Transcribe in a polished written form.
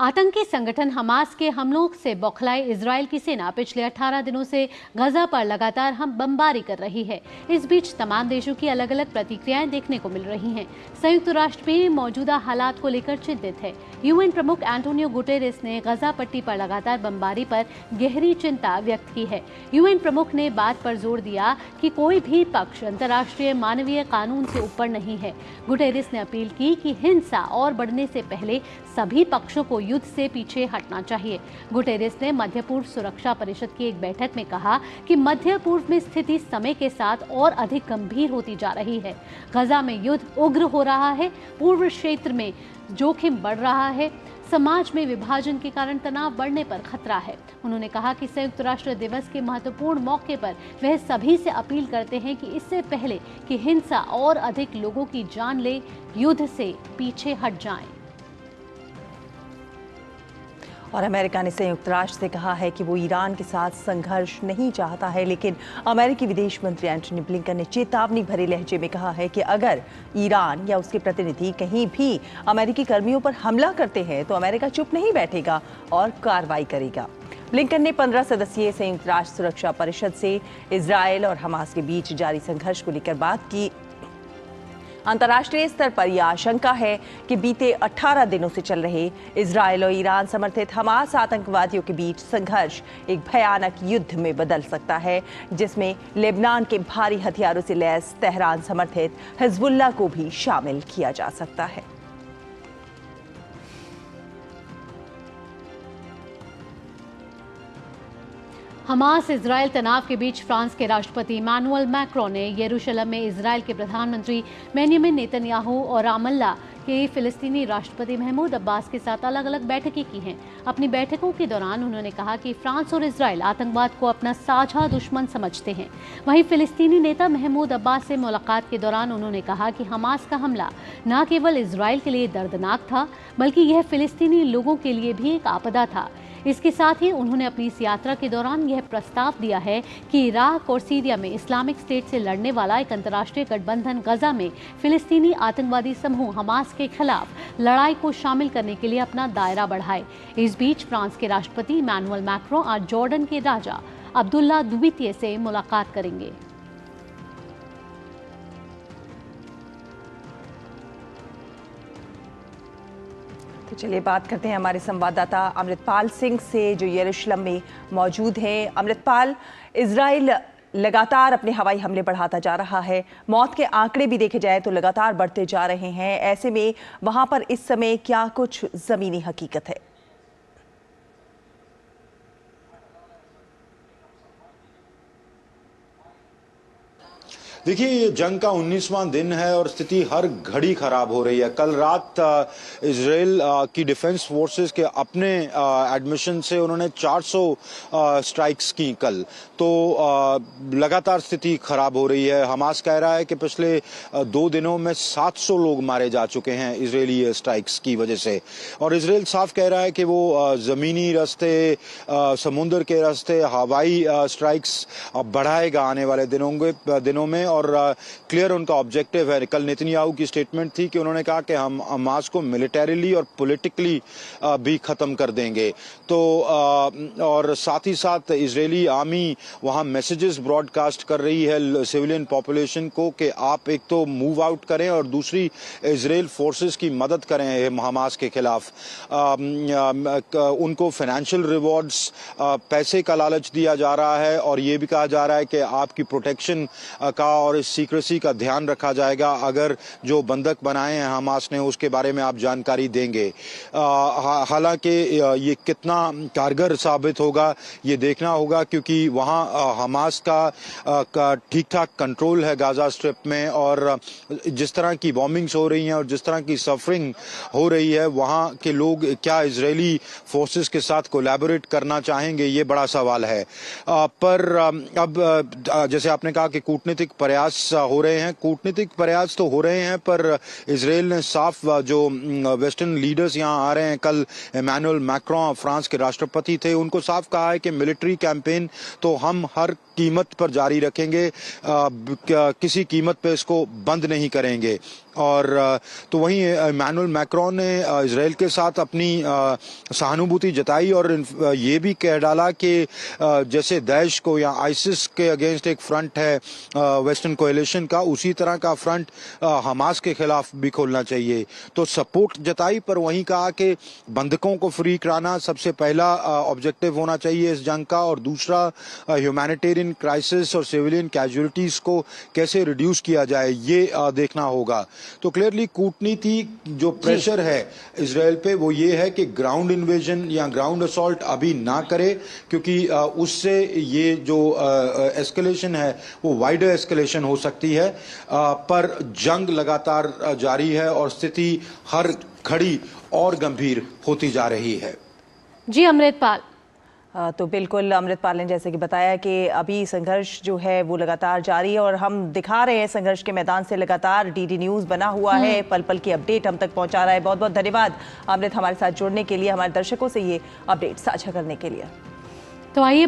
आतंकी संगठन हमास के हमलों से बौखलाए इजरायल की सेना पिछले 18 दिनों से गजा पर लगातार बमबारी कर रही है। इस बीच तमाम देशों की अलग अलग प्रतिक्रियाएं देखने को मिल रही हैं। संयुक्त राष्ट्र भी मौजूदा हालात को लेकर चिंतित है। यूएन प्रमुख एंटोनियो गुटेरेस ने गजा पट्टी पर लगातार बमबारी पर गहरी चिंता व्यक्त की है। यूएन प्रमुख ने बात पर जोर दिया कि कोई भी पक्ष अंतर्राष्ट्रीय मानवीय कानून से ऊपर नहीं है। गुटेरेस ने अपील की कि हिंसा और बढ़ने से पहले सभी पक्षों को युद्ध से पीछे हटना चाहिए। गुटेरेस ने मध्य पूर्व सुरक्षा परिषद की एक बैठक में कहा कि मध्य पूर्व में स्थिति समय के साथ और अधिक गंभीर होती जा रही है। गजा में युद्ध उग्र हो रहा है, पूर्व क्षेत्र में जोखिम बढ़ रहा है, समाज में विभाजन के कारण तनाव बढ़ने पर खतरा है। उन्होंने कहा कि संयुक्त राष्ट्र दिवस के महत्वपूर्ण मौके पर वह सभी से अपील करते हैं कि इससे पहले कि हिंसा और अधिक लोगों की जान ले, युद्ध से पीछे हट जाएं। और अमेरिका ने संयुक्त राष्ट्र से कहा है कि वो ईरान के साथ संघर्ष नहीं चाहता है, लेकिन अमेरिकी विदेश मंत्री एंटनी ब्लिंकन ने चेतावनी भरे लहजे में कहा है कि अगर ईरान या उसके प्रतिनिधि कहीं भी अमेरिकी कर्मियों पर हमला करते हैं तो अमेरिका चुप नहीं बैठेगा और कार्रवाई करेगा। ब्लिंकन ने 15 सदस्यीय संयुक्त राष्ट्र सुरक्षा परिषद से इजरायल और हमास के बीच जारी संघर्ष को लेकर बात की। अंतर्राष्ट्रीय स्तर पर यह आशंका है कि बीते 18 दिनों से चल रहे इजरायल और ईरान समर्थित हमास आतंकवादियों के बीच संघर्ष एक भयानक युद्ध में बदल सकता है, जिसमें लेबनान के भारी हथियारों से लैस तेहरान समर्थित हिजबुल्लाह को भी शामिल किया जा सकता है। हमास इजरायल तनाव के बीच फ्रांस के राष्ट्रपति इमैनुअल मैक्रों ने यरूशलेम में इजरायल के प्रधानमंत्री बेंजामिन नेतन्याहू और रामल्ला के फिलिस्तीनी राष्ट्रपति महमूद अब्बास के साथ अलग अलग बैठकें की हैं। अपनी बैठकों के दौरान उन्होंने कहा कि फ्रांस और इजरायल आतंकवाद को अपना साझा दुश्मन समझते हैं। वहीं फिलिस्तीनी नेता महमूद अब्बास से मुलाकात के दौरान उन्होंने कहा कि हमास का हमला न केवल इजरायल के लिए दर्दनाक था, बल्कि यह फिलिस्तीनी लोगों के लिए भी एक आपदा था। इसके साथ ही उन्होंने अपनी इस यात्रा के दौरान यह प्रस्ताव दिया है कि इराक और सीरिया में इस्लामिक स्टेट से लड़ने वाला एक अंतर्राष्ट्रीय गठबंधन गजा में फिलिस्तीनी आतंकवादी समूह हमास के खिलाफ लड़ाई को शामिल करने के लिए अपना दायरा बढ़ाए। इस बीच फ्रांस के राष्ट्रपति इमैनुअल मैक्रों आज जॉर्डन के राजा अब्दुल्ला द्वितीय से मुलाकात करेंगे। तो चलिए बात करते हैं हमारे संवाददाता अमृतपाल सिंह से, जो यरूशलेम में मौजूद हैं। अमृतपाल, इजराइल लगातार अपने हवाई हमले बढ़ाता जा रहा है, मौत के आंकड़े भी देखे जाए तो लगातार बढ़ते जा रहे हैं। ऐसे में वहां पर इस समय क्या कुछ जमीनी हकीकत है? देखिए, ये जंग का 19वां दिन है और स्थिति हर घड़ी खराब हो रही है। कल रात इजराइल की डिफेंस फोर्सेस के अपने एडमिशन से उन्होंने 400 स्ट्राइक्स की कल, तो लगातार स्थिति खराब हो रही है। हमास कह रहा है कि पिछले 2 दिनों में 700 लोग मारे जा चुके हैं इजरायली स्ट्राइक्स की वजह से, और इजराइल साफ कह रहा है कि वो ज़मीनी रास्ते, समुद्र के रास्ते, हवाई स्ट्राइक्स बढ़ाएगा आने वाले दिनों में, और क्लियर उनका ऑब्जेक्टिव है। कल नेतन्याहू की स्टेटमेंट थी कि उन्होंने कहा कि हम हमास को मिलिटरीली और पॉलिटिकली भी खत्म कर देंगे। तो और साथ ही साथ इजरायली आर्मी वहां मैसेजेस ब्रॉडकास्ट कर रही है सिविलियन पॉपुलेशन को कि आप एक तो मूव आउट करें और दूसरी इजराइल फोर्सेस की मदद करें हमास के खिलाफ। उनको फाइनेंशियल रिवॉर्ड्स, पैसे का लालच दिया जा रहा है, और ये भी कहा जा रहा है कि आपकी प्रोटेक्शन का और इस सीक्रेसी का ध्यान रखा जाएगा। अगर जो बंधक बनाए हैं हमास ने उसके बारे में आप जानकारी देंगे। हालांकि ये कितना कारगर साबित होगा ये देखना होगा, क्योंकि वहाँ हमास का ठीक ठाक कंट्रोल है गाजा स्ट्रिप में, और जिस तरह की बॉम्बिंग्स हो रही हैं और जिस तरह की सफरिंग हो रही है, वहाँ के लोग क्या इजरायली फोर्सेस के साथ कोलैबोरेट करना चाहेंगे, ये बड़ा सवाल है। पर अब जैसे आपने कहा कि कूटनीतिक प्रयास हो रहे हैं, कूटनीतिक प्रयास तो हो रहे हैं, पर इजराइल ने साफ, जो वेस्टर्न लीडर्स यहाँ आ रहे हैं, कल इमैनुअल मैक्रों फ्रांस के राष्ट्रपति थे, उनको साफ कहा है कि मिलिट्री कैंपेन तो हम हर कीमत पर जारी रखेंगे, किसी कीमत पे इसको बंद नहीं करेंगे। और तो वहीं इमैनुअल मैक्रोन ने इजराइल के साथ अपनी सहानुभूति जताई और ये भी कह डाला कि जैसे दैश को या आईसिस के अगेंस्ट एक फ्रंट है वेस्टर्न कोएलिशन का, उसी तरह का फ्रंट हमास के खिलाफ भी खोलना चाहिए। तो सपोर्ट जताई, पर वहीं कहा कि बंधकों को फ्री कराना सबसे पहला ऑब्जेक्टिव होना चाहिए इस जंग का, और दूसरा ह्यूमैनिटेरियन क्राइसिस और सिविलियन कैजुअलिटीज को कैसे रिड्यूस किया जाए ये देखना होगा। तो क्लियरली कूटनीति जो प्रेशर है इजराइल पे वो ये है कि ग्राउंड इन्वेजन या ग्राउंड असॉल्ट अभी ना करे, क्योंकि उससे ये जो एस्केलेशन है वो वाइडर एस्केलेशन हो सकती है। पर जंग लगातार जारी है और स्थिति हर घड़ी और गंभीर होती जा रही है। जी अमृतपाल। तो बिल्कुल अमृतपाल ने जैसे कि बताया कि अभी संघर्ष जो है वो लगातार जारी है और हम दिखा रहे हैं संघर्ष के मैदान से लगातार। डीडी न्यूज़ बना हुआ है, पल पल की अपडेट हम तक पहुंचा रहा है। बहुत बहुत धन्यवाद अमृत हमारे साथ जुड़ने के लिए, हमारे दर्शकों से ये अपडेट साझा करने के लिए। तो आइए